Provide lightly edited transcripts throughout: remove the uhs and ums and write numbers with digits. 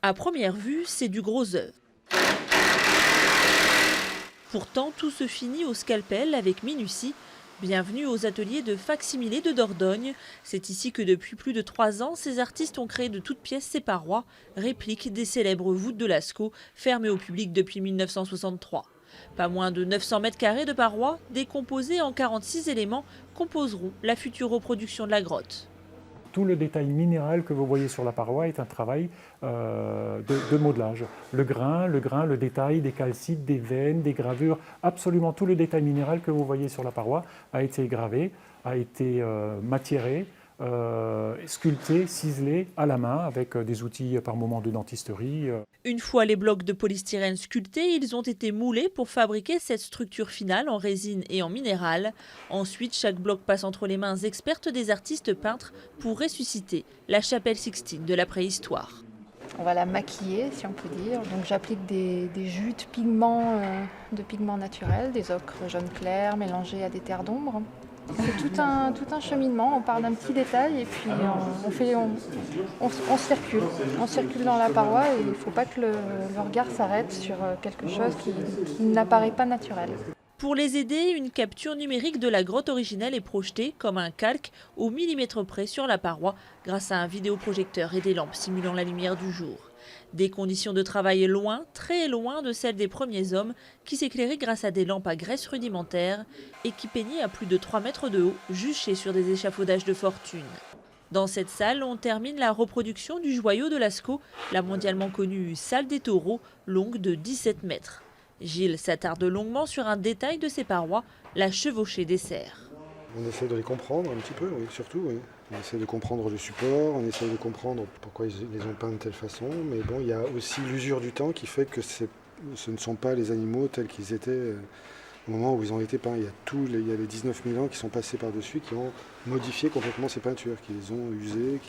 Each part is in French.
À première vue, c'est du gros œuvre. Pourtant, tout se finit au scalpel avec minutie. Bienvenue aux ateliers de facsimilé de Dordogne. C'est ici que depuis plus de 3 ans, ces artistes ont créé de toutes pièces ces parois, répliques des célèbres voûtes de Lascaux, fermées au public depuis 1963. Pas moins de 900 mètres carrés de parois, décomposées en 46 éléments, composeront la future reproduction de la grotte. Tout le détail minéral que vous voyez sur la paroi est un travail de modelage. Le grain, le détail des calcites, des veines, des gravures, absolument tout le détail minéral que vous voyez sur la paroi a été gravé, a été matiéré, sculpté, ciselé à la main avec des outils par moment de dentisterie. Une fois les blocs de polystyrène sculptés, ils ont été moulés pour fabriquer cette structure finale en résine et en minéral. Ensuite, chaque bloc passe entre les mains expertes des artistes peintres pour ressusciter la chapelle Sixtine de la préhistoire. On va la maquiller, si on peut dire. Donc j'applique des jus de pigments naturels, des ocres jaune clair mélangés à des terres d'ombre. C'est tout un cheminement, on part d'un petit détail et puis on circule. On circule dans la paroi et il ne faut pas que le regard s'arrête sur quelque chose qui n'apparaît pas naturel. Pour les aider, une capture numérique de la grotte originelle est projetée comme un calque au millimètre près sur la paroi grâce à un vidéoprojecteur et des lampes simulant la lumière du jour. Des conditions de travail loin, très loin de celles des premiers hommes qui s'éclairaient grâce à des lampes à graisse rudimentaires et qui peignaient à plus de 3 mètres de haut, juchés sur des échafaudages de fortune. Dans cette salle, on termine la reproduction du joyau de Lascaux, la mondialement connue salle des taureaux, longue de 17 mètres. Gilles s'attarde longuement sur un détail de ces parois, la chevauchée des cerfs. On essaie de les comprendre un petit peu, oui, surtout. Oui. On essaie de comprendre le support, on essaie de comprendre pourquoi ils les ont peints de telle façon. Mais bon, il y a aussi l'usure du temps qui fait que ce ne sont pas les animaux tels qu'ils étaient au moment où ils ont été peints. Il y a les 19 000 ans qui sont passés par-dessus, qui ont modifié complètement ces peintures, qui les ont usées,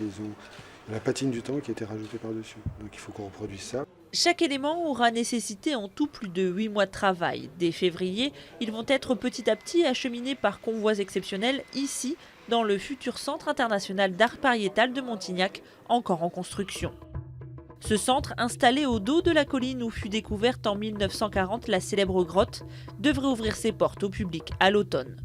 la patine du temps qui a été rajoutée par-dessus. Donc il faut qu'on reproduise ça. Chaque élément aura nécessité en tout plus de 8 mois de travail. Dès février, ils vont être petit à petit acheminés par convois exceptionnels ici, dans le futur Centre international d'art pariétal de Montignac, encore en construction. Ce centre, installé au dos de la colline où fut découverte en 1940 la célèbre grotte, devrait ouvrir ses portes au public à l'automne.